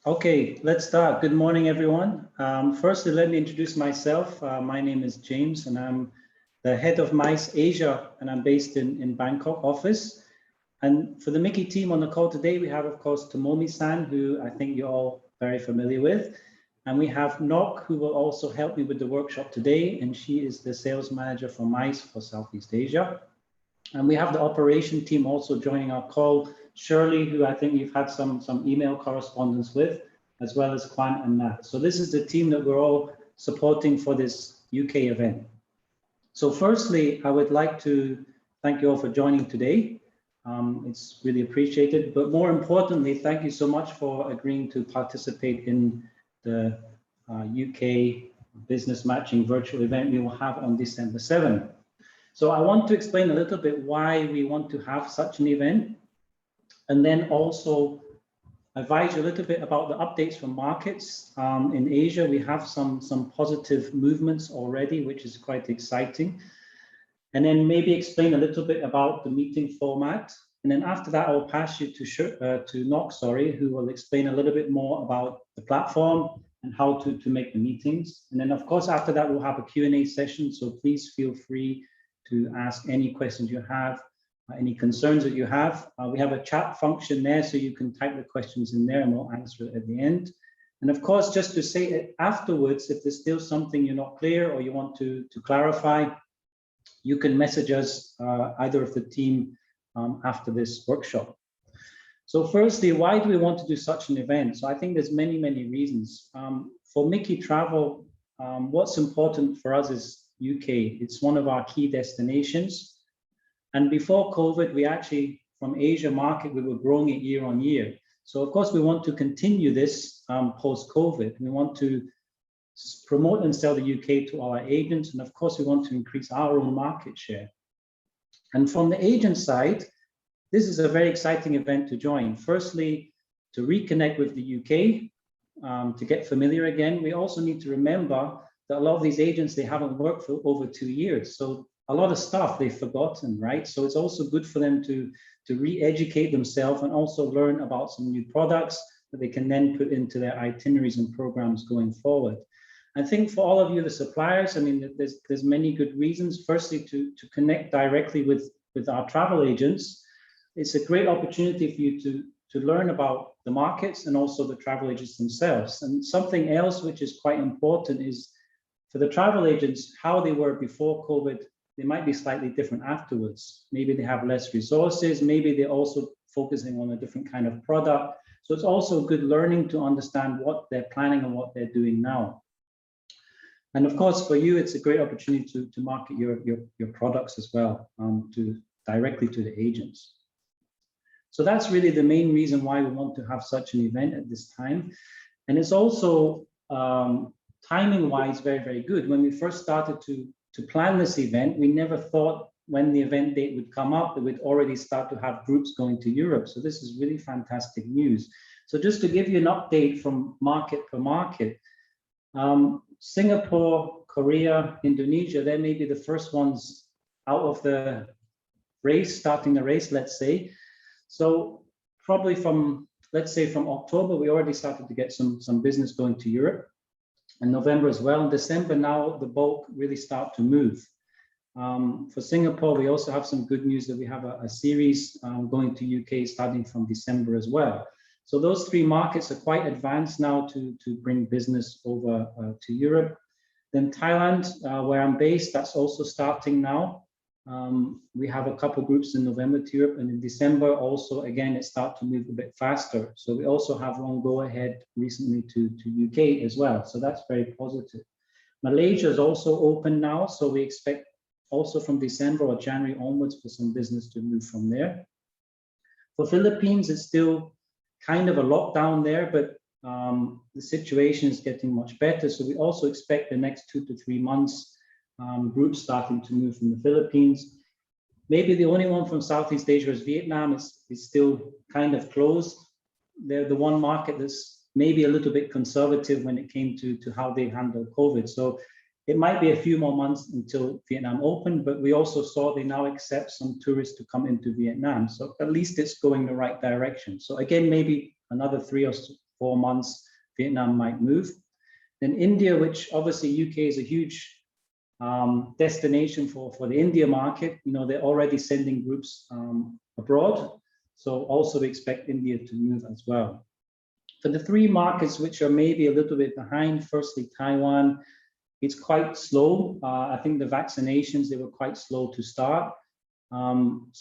Okay, let's start. Good morning, everyone. Firstly, let me introduce myself. My name is James, and I'm the head of MICE Asia, and I'm based in Bangkok office. And for the Miki team on the call today, we have, of course, Tomomi-san, who I think you're all very familiar with. And we have Nok, who will also help me with the workshop today, and she is the sales manager for MICE for Southeast Asia. And we have the operation team also joining our call, Shirley, who I think you've had some email correspondence with, as well as Kwan and Nat. So this is the team that we're all supporting for this UK event. So firstly, I would like to thank you all for joining today. It's really appreciated, but more importantly, thank you so much for agreeing to participate in the UK business matching virtual event we will have on December 7th. So I want to explain a little bit why we want to have such an event, and then also advise you a little bit about the updates from markets. In Asia, we have some positive movements already, which is quite exciting. And then maybe explain a little bit about the meeting format. And then after that, I'll pass you to Nok, who will explain a little bit more about the platform and how to make the meetings. And then, of course, after that, we'll have a Q&A session. So please feel free to ask any questions you have, any concerns that you have. We have a chat function there, so you can type the questions in there and we'll answer it at the end. And of course, just to say it afterwards, if there's still something you're not clear or you want to clarify, you can message us, either of the team, after this workshop. So firstly, why do we want to do such an event? So I think there's many reasons. For Miki Travel, what's important for us is UK. It's one of our key destinations. And before COVID, we actually, from Asia market, we were growing it year on year. So of course, we want to continue this post-COVID. We want to promote and sell the UK to our agents. And of course, we want to increase our own market share. And from the agent side, this is a very exciting event to join. Firstly, to reconnect with the UK, to get familiar again. We also need to remember that a lot of these agents, they haven't worked for over 2 years. So a lot of stuff they've forgotten, right? So it's also good for them to re-educate themselves and also learn about some new products that they can then put into their itineraries and programs going forward. I think for all of you, the suppliers, I mean, there's many good reasons. Firstly, to connect directly with our travel agents. It's a great opportunity for you to learn about the markets and also the travel agents themselves. And something else which is quite important is for the travel agents, how they were before COVID, they might be slightly different afterwards. Maybe they have less resources, maybe they're also focusing on a different kind of product. So it's also good learning to understand what they're planning and what they're doing now. And of course, for you, it's a great opportunity to market your products as well, directly to the agents. So that's really the main reason why we want to have such an event at this time. And it's also timing-wise very good. When we first started to plan this event, we never thought when the event date would come up that we'd already start to have groups going to Europe. So this is really fantastic news. So just to give you an update from market per market, Singapore, Korea, Indonesia, they may be the first ones out of the race, starting the race, let's say. So probably from, let's say from October, we already started to get some business going to Europe, and November as well. In December now, the bulk really start to move. For Singapore, we also have some good news that we have a series going to UK starting from December as well. So those three markets are quite advanced now to bring business over to Europe. Then Thailand, where I'm based, that's also starting now. We have a couple groups in November to Europe, and in December also, again, it starts to move a bit faster. So we also have one go ahead recently to UK as well. So that's very positive. Malaysia is also open now. So we expect also from December or January onwards for some business to move from there. For Philippines, it's still kind of a lockdown there, but the situation is getting much better. So we also expect the next 2 to 3 months groups starting to move from the Philippines. Maybe the only one from Southeast Asia is Vietnam. It's still kind of closed. They're the one market that's maybe a little bit conservative when it came to how they handle COVID. So it might be a few more months until Vietnam opened, but we also saw they now accept some tourists to come into Vietnam. So at least it's going the right direction. So again, maybe another 3 or 4 months, Vietnam might move. Then India, which obviously UK is a huge destination for the India market, they're already sending groups abroad. So also we expect India to move as well. For the 3 markets which are maybe a little bit behind, firstly, Taiwan, it's quite slow. I think the vaccinations, they were quite slow to start.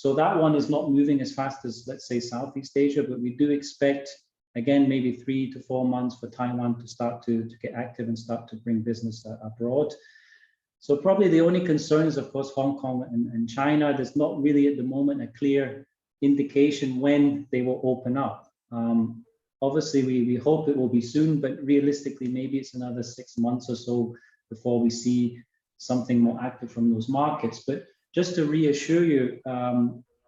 So that one is not moving as fast as, let's say, Southeast Asia, but we do expect, again, maybe 3 to 4 months for Taiwan to start to get active and start to bring business abroad. So probably the only concern is, of course, Hong Kong and China. There's not really at the moment a clear indication when they will open up. Obviously, we hope it will be soon, but realistically, maybe it's another 6 months or so before we see something more active from those markets. But just to reassure you,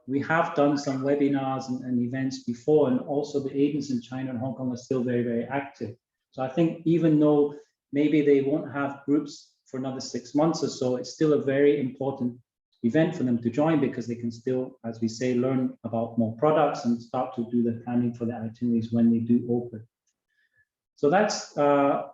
we have done some webinars and events before, and also the agents in China and Hong Kong are still very, very active. So I think even though maybe they won't have groups for another 6 months or so, it's still a very important event for them to join, because they can still, as we say, learn about more products and start to do the planning for the itineraries when they do open. So that's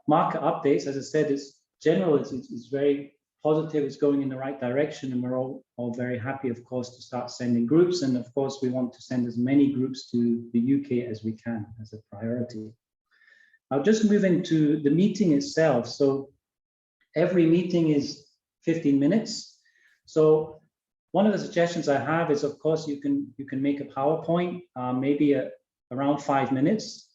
market updates. As I said, it's general, it's very positive, it's going in the right direction, and we're all very happy, of course, to start sending groups. And of course, we want to send as many groups to the UK as we can as a priority. I'll just move into the meeting itself. So every meeting is 15 minutes. So one of the suggestions I have is, of course, you can make a PowerPoint, maybe around 5 minutes.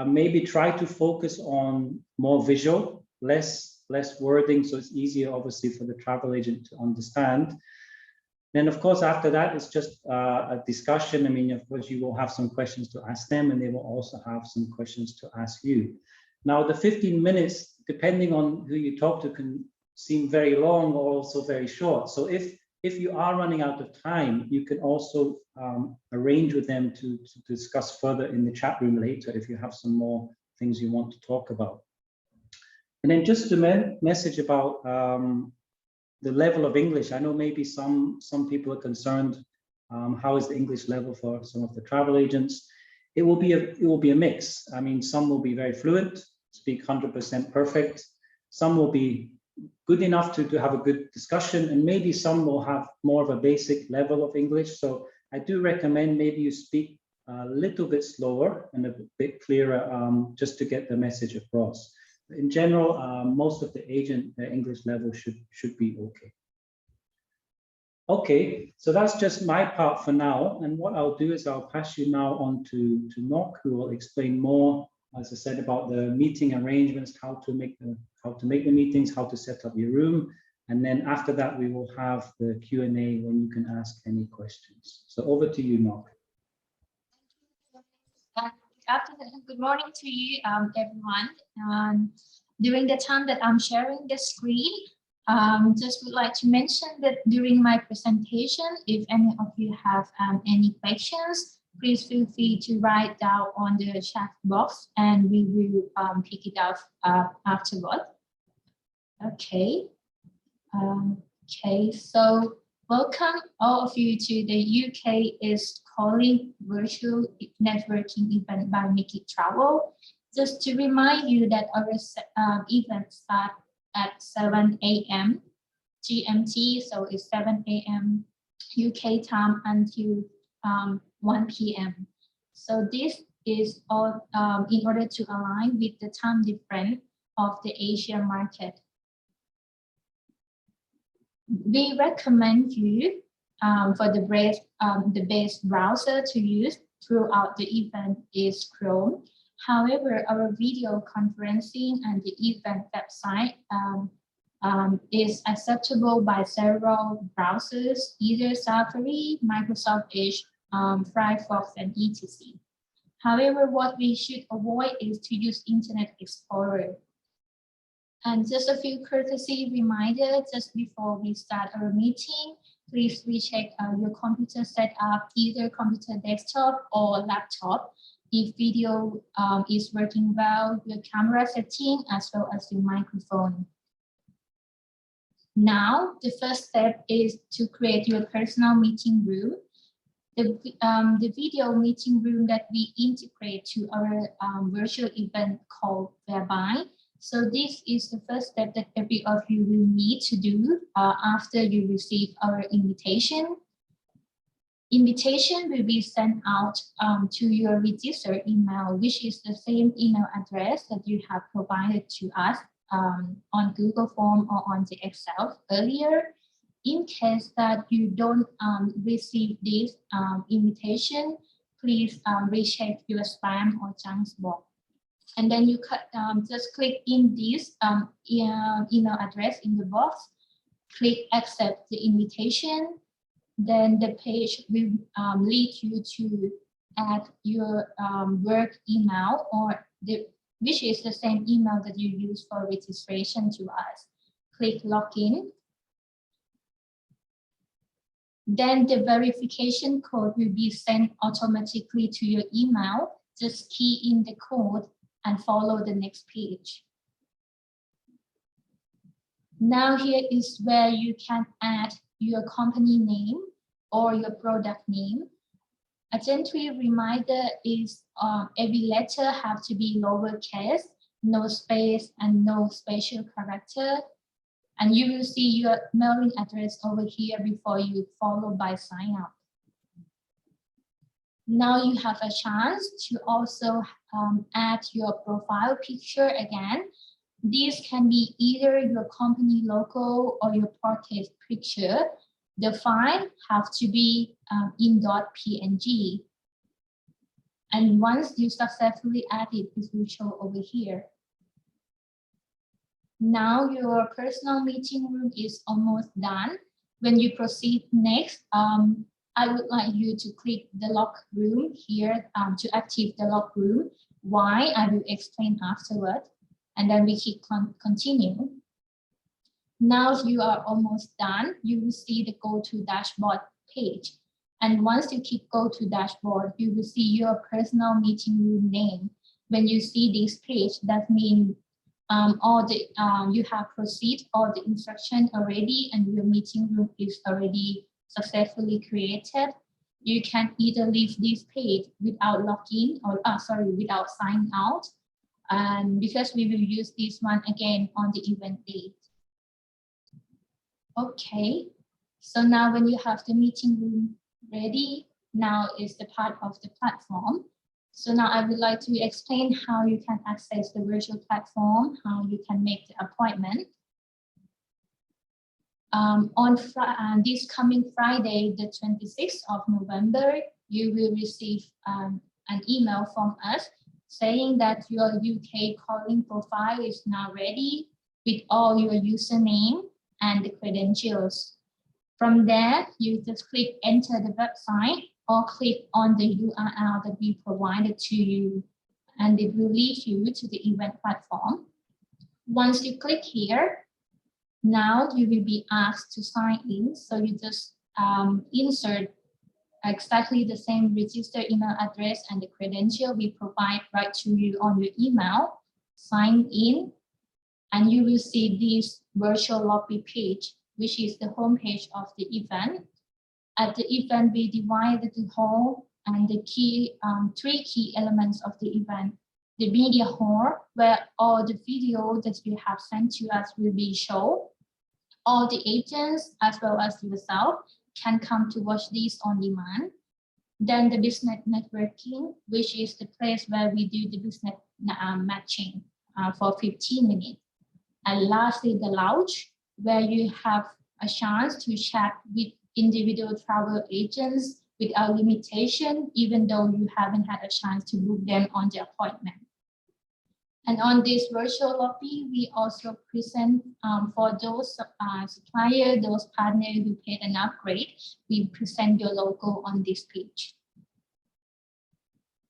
Maybe try to focus on more visual, less wording, so it's easier, obviously, for the travel agent to understand. Then, of course, after that, it's just a discussion. I mean, of course, you will have some questions to ask them, and they will also have some questions to ask you. Now, the 15 minutes, depending on who you talk to, can seem very long or also very short. So if you are running out of time, you can also arrange with them to discuss further in the chat room later if you have some more things you want to talk about. And then just to message about the level of English. I know maybe some people are concerned, how is the English level for some of the travel agents? It will be a mix. I mean, some will be very fluent, speak 100% perfect. Some will be good enough to have a good discussion, and maybe some will have more of a basic level of English. So I do recommend maybe you speak a little bit slower and a bit clearer, just to get the message across. In general, most of the agent, their English level should be okay. Okay, so that's just my part for now. And what I'll do is I'll pass you now on to Nok, who will explain more, as I said, about the meeting arrangements, how to make the meetings, how to set up your room. And then after that, we will have the Q&A when you can ask any questions. So over to you, Nok. Good morning to you, everyone. During the time that I'm sharing the screen, just would like to mention that during my presentation, if any of you have any questions, please feel free to write down on the chat box, and we will pick it up afterward. Okay. Okay, so welcome all of you to the UK is Calling virtual networking event by Miki Travel. Just to remind you that our event starts at 7 AM GMT, so it's 7 AM UK time until 1 PM. So this is all in order to align with the time difference of the Asian market. We recommend you for the best browser to use throughout the event is Chrome. However, our video conferencing and the event website is acceptable by several browsers, either Safari, Microsoft Edge, Firefox, and etc. However, what we should avoid is to use Internet Explorer. And just a few courtesy reminders just before we start our meeting. Please recheck your computer setup, either computer desktop or laptop. If video is working well, your camera setting as well as your microphone. Now, the first step is to create your personal meeting room. The video meeting room that we integrate to our virtual event called Whereby. So this is the first step that every of you will need to do after you receive our invitation. Invitation will be sent out to your registered email, which is the same email address that you have provided to us on Google Form or on the Excel earlier. In case that you don't receive this invitation, please recheck your spam or junk box. And then you just click in this email address in the box, click accept the invitation. Then the page will lead you to add your work email which is the same email that you use for registration to us. Click login. Then the verification code will be sent automatically to your email. Just key in the code and follow the next page. Now here is where you can add your company name or your product name. A gentle reminder is every letter have to be lowercase, no space and no special character. And you will see your mailing address over here before you follow by sign up. Now you have a chance to also add your profile picture again. These can be either your company logo or your portrait picture. The file have to be in .png. And once you successfully add it, it will show over here. Now your personal meeting room is almost done. When you proceed next, I would like you to click the lock room here to activate the lock room. Why? I will explain afterward. And then we click continue. Now you are almost done. You will see the go to dashboard page. And once you click go to dashboard, you will see your personal meeting room name. When you see this page, that means you have proceeded all the instruction already and your meeting room is already successfully created. You can either leave this page without login or without signing out. And because we will use this one again on the event date. Okay, so now when you have the meeting room ready, now is the part of the platform. So now I would like to explain how you can access the virtual platform, how you can make the appointment. On this coming Friday, the 26th of November, you will receive an email from us saying that your UK calling profile is now ready with all your username and the credentials. From there, you just click enter the website or click on the URL that we provided to you, and it will lead you to the event platform. Once you click here, now you will be asked to sign in. So you just insert exactly the same registered email address and the credential we provide right to you on your email, sign in, and you will see this virtual lobby page, which is the homepage of the event. At the event, we divided the hall and the three key elements of the event. The media hall, where all the video that you have sent to us will be shown. All the agents, as well as yourself, can come to watch this on demand. Then the business networking, which is the place where we do the business matching for 15 minutes. And lastly, the lounge, where you have a chance to chat with individual travel agents without limitation, even though you haven't had a chance to book them on the appointment. And on this virtual lobby, we also present for those suppliers, those partners who paid an upgrade, we present your logo on this page.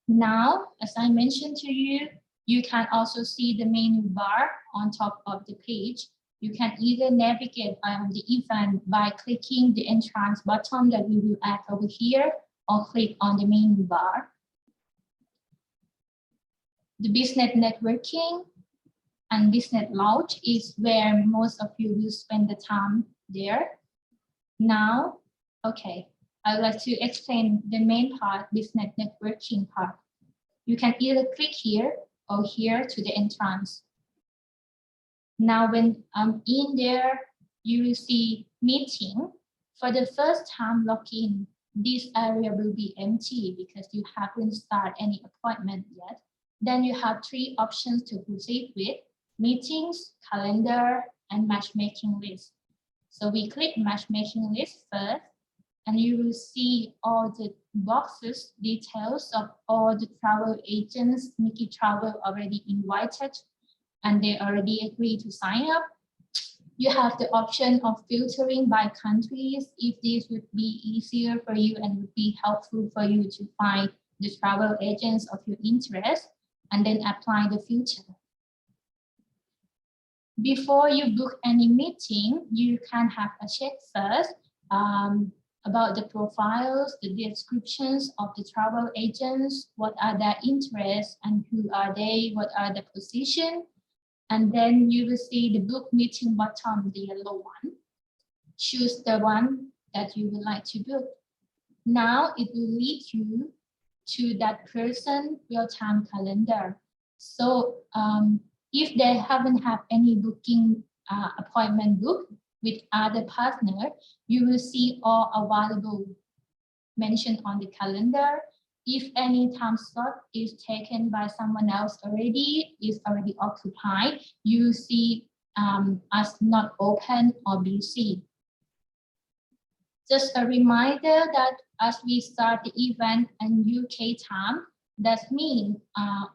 Now, as I mentioned to you, you can also see the menu bar on top of the page. You can either navigate the event by clicking the entrance button that we will add over here, or click on the menu bar. The business networking and business lounge is where most of you will spend the time there. Now, okay, I'd like to explain the main part, business networking part. You can either click here or here to the entrance. Now, when in there, you will see meeting. For the first time login, this area will be empty because you haven't started any appointment yet. Then you have 3 options to proceed with: meetings, calendar, and matchmaking list. So we click matchmaking list first, and you will see all the boxes, details of all the travel agents Miki Travel already invited, and they already agreed to sign up. You have the option of filtering by countries if this would be easier for you and would be helpful for you to find the travel agents of your interest, and then apply the filter. Before you book any meeting, you can have a check first about the profiles, the descriptions of the travel agents, what are their interests and who are they, what are the position. And then you will see the book meeting bottom, the yellow one. Choose the one that you would like to book. Now it will lead you to that person real-time calendar. So if they haven't had any booking appointment booked with other partner, you will see all available mentioned on the calendar. If any time slot is taken by someone else already, is already occupied, you see as not open or busy. Just a reminder that as we start the event in UK time, that means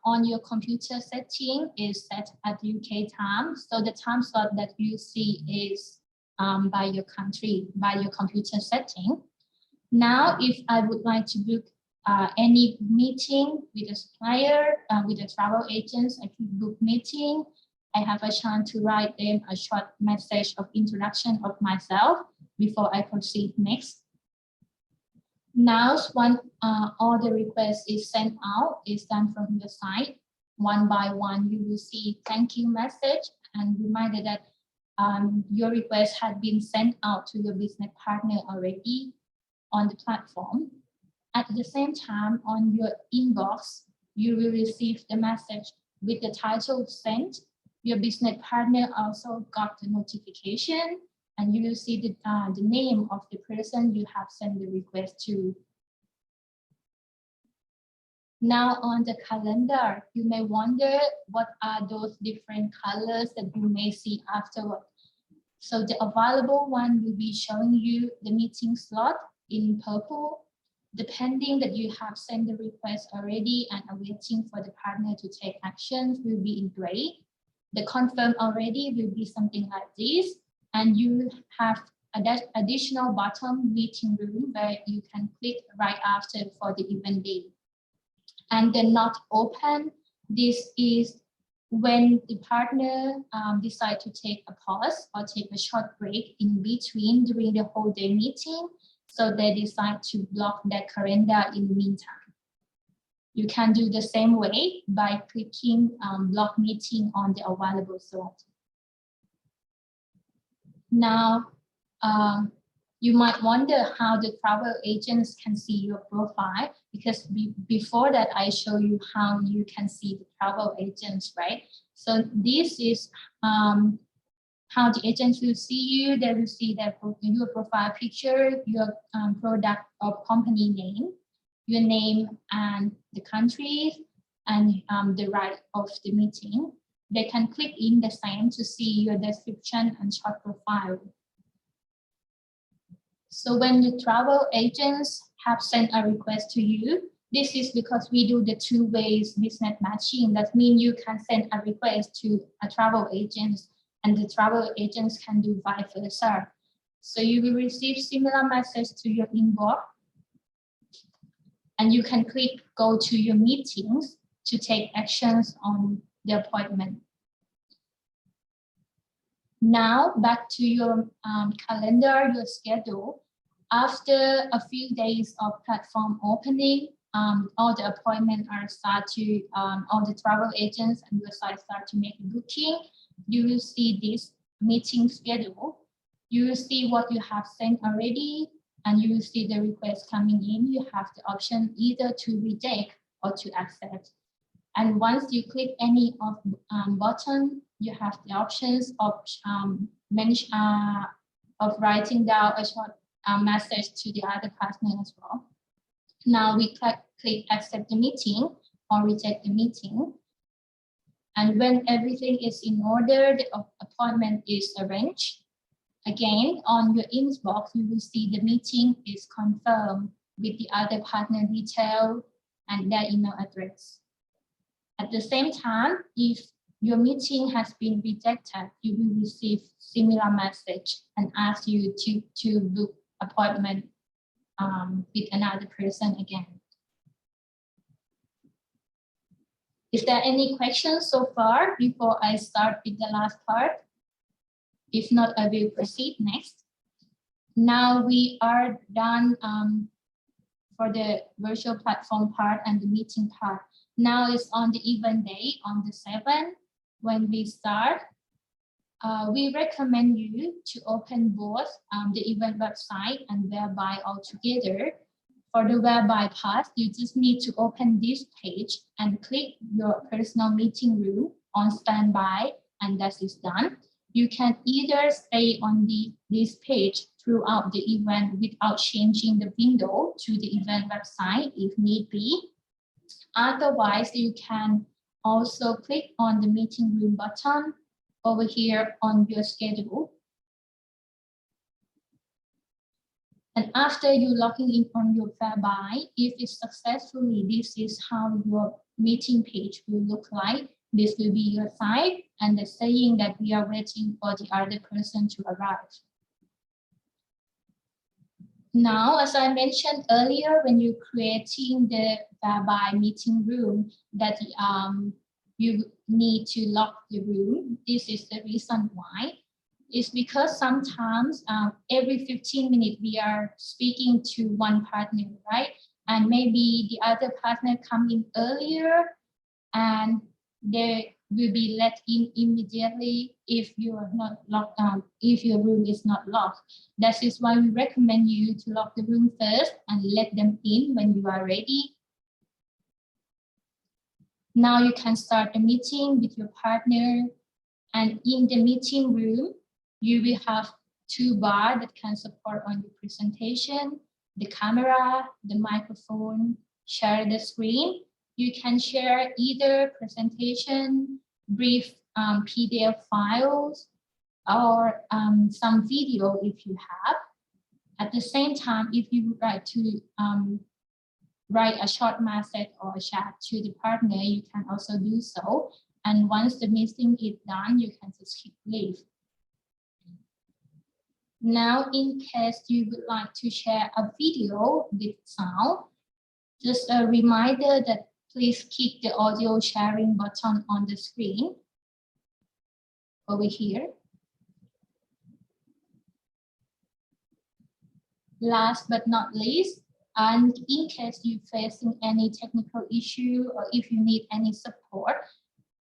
on your computer setting is set at UK time. So the time slot that you see is by your country, by your computer setting. Now, if I would like to book any meeting with a supplier, with a travel agent, I could book meeting. I have a chance to write them a short message of introduction of myself before I proceed next. Now, when all the requests is sent out, is done from the site. One by one, you will see thank you message and reminder that your request had been sent out to your business partner already on the platform. At the same time, on your inbox, you will receive the message with the title sent. Your business partner also got the notification, and you will see the name of the person you have sent the request to. Now on the calendar, you may wonder what are those different colors that you may see afterward. So the available one will be showing you the meeting slot in purple. Depending that you have sent the request already and are waiting for the partner to take actions will be in gray. The confirm already will be something like this. And you have an additional bottom meeting room where you can click right after for the event day. And then not open, this is when the partner decide to take a pause or take a short break in between during the whole day meeting. So they decide to block their calendar in the meantime. You can do the same way by clicking block meeting on the available slot. Now, you might wonder how the travel agents can see your profile, because before that I show you how you can see the travel agents, right? So this is how the agents will see you. They will see your profile picture, your product or company name, your name and the country, and the right of the meeting. They can click in the same to see your description and short profile. So when the travel agents have sent a request to you, this is because we do the 2 ways business matching. That means you can send a request to a travel agent and the travel agents can do vice versa. So you will receive similar message to your inbox, and you can click go to your meetings to take actions on the appointment. Now back to your calendar, your schedule. After a few days of platform opening, all the appointments are start to, all the travel agents and your site start to make a booking. You will see this meeting schedule. You will see what you have sent already and you will see the request coming in. You have the option either to reject or to accept. And once you click any of button, you have the options of writing down a short message to the other partner as well. Now we click accept the meeting or reject the meeting. And when everything is in order, the appointment is arranged. Again, on your inbox, you will see the meeting is confirmed with the other partner detail and their email address. At the same time, if your meeting has been rejected, you will receive similar message and ask you to book appointment with another person again. Is there any questions so far before I start with the last part? If not, I will proceed next. Now we are done for the virtual platform part and the meeting part. Now it's on the event day, on the 7th, when we start. We recommend you to open both the event website and Whereby all together. For the Whereby part, you just need to open this page and click your personal meeting room on standby, and that is done. You can either stay on this page throughout the event without changing the window to the event website if need be. Otherwise, you can also click on the meeting room button over here on your schedule. And after you logging in on your Whereby, if it's successfully, this is how your meeting page will look like. This will be your site and the saying that we are waiting for the other person to arrive. Now, as I mentioned earlier, when you're creating the Whereby meeting room, that you need to lock the room. This is the reason why. It's because sometimes every 15 minutes we are speaking to one partner, right? And maybe the other partner come in earlier and they will be let in immediately if you are not locked down, if your room is not locked. That is why we recommend you to lock the room first and let them in when you are ready. Now you can start the meeting with your partner, and in the meeting room, you will have two bars that can support on your presentation, the camera, the microphone, share the screen. You can share either presentation, brief PDF files, or some video if you have. At the same time, if you would like to write a short message or a chat to the partner, you can also do so. And once the meeting is done, you can just click leave. Now, in case you would like to share a video with sound, just a reminder that please click the audio sharing button on the screen over here. Last but not least, and in case you're facing any technical issue or if you need any support,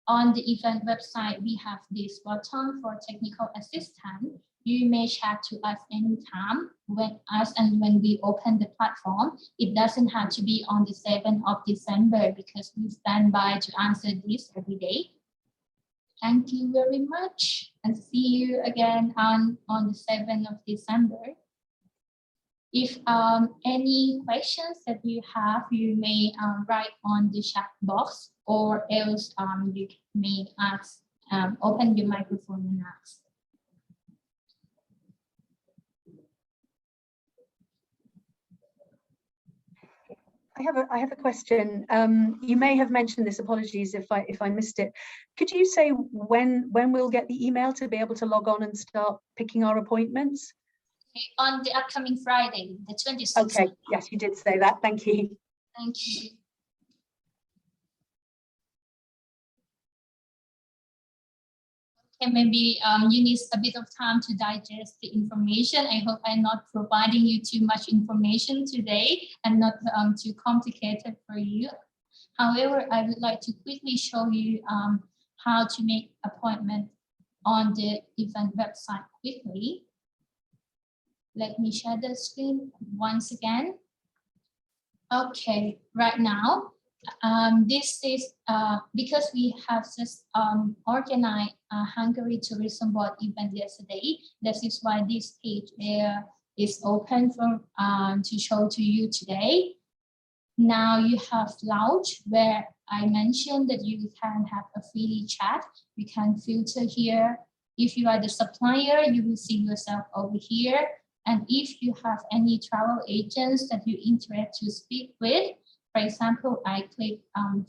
on the event website, we have this button for technical assistance. You may chat to us anytime when we open the platform. It doesn't have to be on the 7th of December because we stand by to answer this every day. Thank you very much and see you again on the 7th of December. If any questions that you have, you may write on the chat box, or else you may ask, open your microphone and ask. I have a question. You may have mentioned this. Apologies if I missed it. Could you say when we'll get the email to be able to log on and start picking our appointments? On the upcoming Friday, the 26th. Okay, yes, you did say that. Thank you. Thank you. Okay, maybe you need a bit of time to digest the information. I hope I'm not providing you too much information today and not too complicated for you. However, I would like to quickly show you how to make appointment on the event website quickly. Let me share the screen once again. Okay, right now, this is because we have just organized a Hungary Tourism Board event yesterday. This is why this page is open for to show to you today. Now you have Lounge, where I mentioned that you can have a free chat. You can filter here. If you are the supplier, you will see yourself over here. And if you have any travel agents that you interact to speak with, for example, I click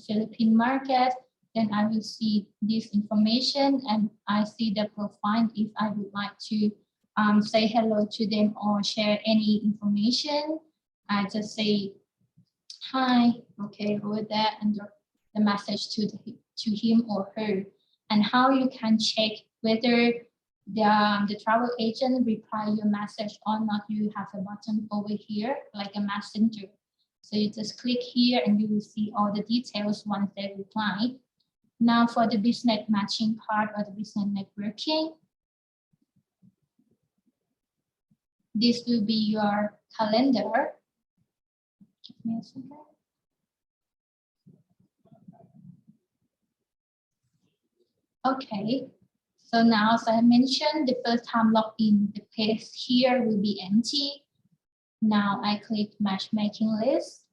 Philippine market, then I will see this information and I see the profile if I would like to say hello to them or share any information. I just say hi, okay, over there, and drop the message to him or her. And how you can check whether the travel agent reply your message or not, you have a button over here like a messenger. So you just click here and you will see all the details once they reply. Now for the business matching part or the business networking, this will be your calendar. Give me a second. Okay, so now as I mentioned, the first time login, the page here will be empty. Now I click matchmaking list.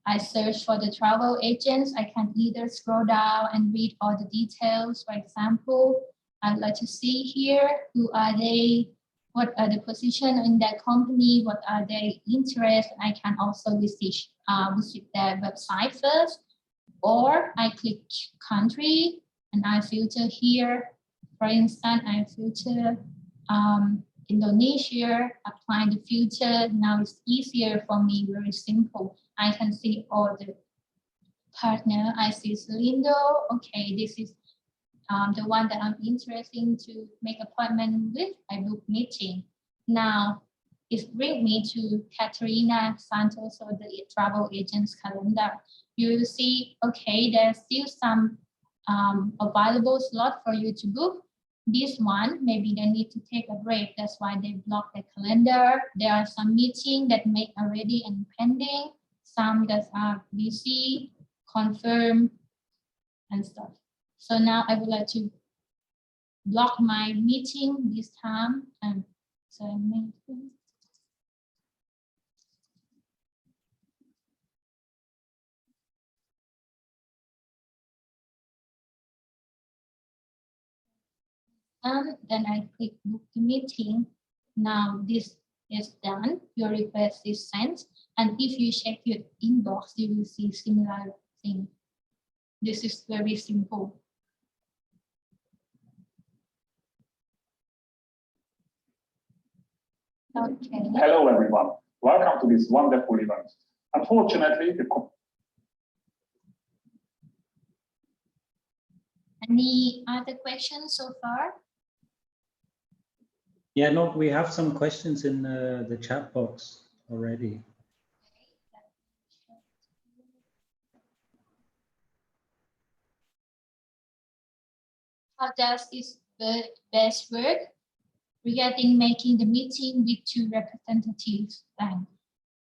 I search for the travel agents. I can either scroll down and read all the details. For example, I'd like to see here, who are they? What are the position in that company? What are their interests? I can also visit their website first, or I click country and I filter here. For instance, I filter Indonesia, apply the filter. Now it's easier for me, very simple. I can see all the partner. I see Selindo. Okay, this is the one that I'm interested in to make appointment with. I book meeting. Now it brings me to Katerina Santos or the travel agent's calendar. You will see, okay, there's still some available slot for you to book. This one, maybe they need to take a break. That's why they block the calendar. There are some meetings that make already and pending, some that are busy, confirm, and stuff. So now I would like to block my meeting this time. And so I make and then I click book the meeting. Now this is done. Your request is sent. And if you check your inbox, you will see similar thing. This is very simple. Okay. Hello, everyone. Welcome to this wonderful event. Unfortunately, Any other questions so far? Yeah, no, we have some questions in the chat box already. How does this best work regarding making the meeting with two representatives? Then,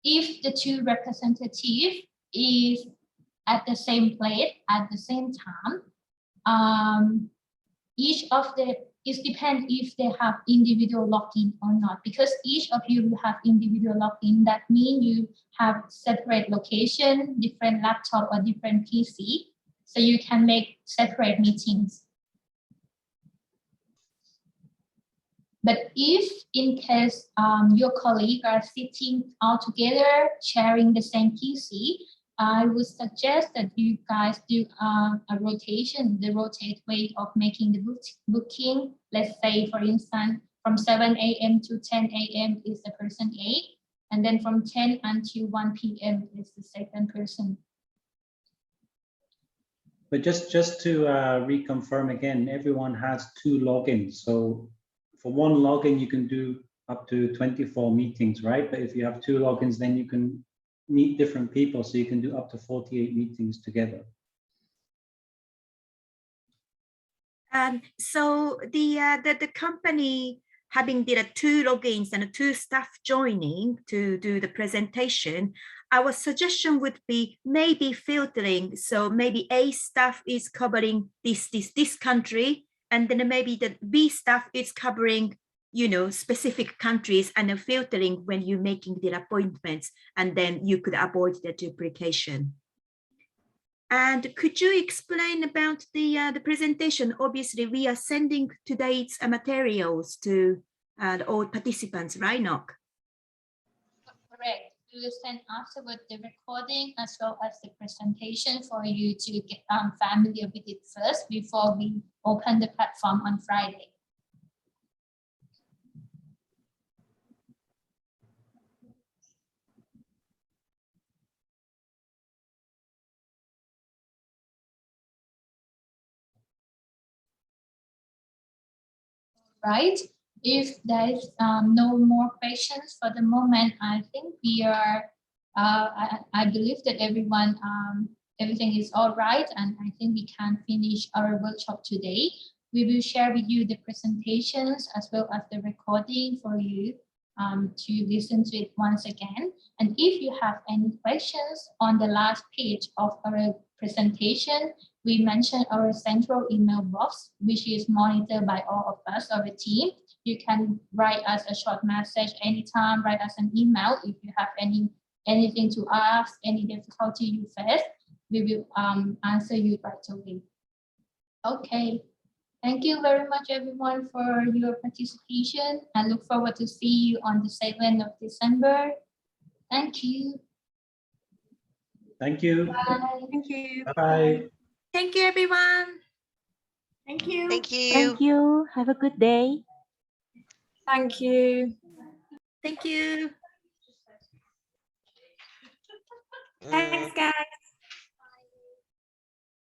if the two representatives is at the same place at the same time, each of the it depends if they have individual login or not, because each of you will have individual login. That means you have separate location, different laptop or different PC, so you can make separate meetings. But if in case your colleagues are sitting all together, sharing the same PC, I would suggest that you guys do a rotation, the rotate way of making the booking. Let's say, for instance, from 7 a.m. to 10 a.m. is the person A, and then from 10 until 1 p.m. is the second person. But just to reconfirm again, everyone has two logins. So for one login, you can do up to 24 meetings, right? But if you have two logins, then you can meet different people, so you can do up to 48 meetings together. So the company having the 2 logins and 2 staff joining to do the presentation, our suggestion would be maybe filtering. So maybe A staff is covering this country, and then maybe the B staff is covering, you know, specific countries, and filtering when you're making the appointments, and then you could avoid the duplication. And could you explain about the presentation? Obviously, we are sending today's materials to all participants, right, Nok? Correct. We will send afterward the recording as well as the presentation for you to get familiar with it first before we open the platform on Friday. Right. If there is no more questions for the moment, I think we are, I believe that everyone, everything is all right, and I think we can finish our workshop today. We will share with you the presentations as well as the recording for you to listen to it once again. And if you have any questions on the last page of our presentation, we mentioned our central email box, which is monitored by all of us, our team. You can write us a short message anytime, write us an email if you have anything to ask, any difficulty you face, we will answer you right away. Okay, thank you very much everyone for your participation. I look forward to see you on the 7th of December. Thank you. Thank you. Bye. Thank you. Bye. Thank you, everyone. Thank you. Thank you. Thank you. Have a good day. Thank you. Thank you. Thanks, guys.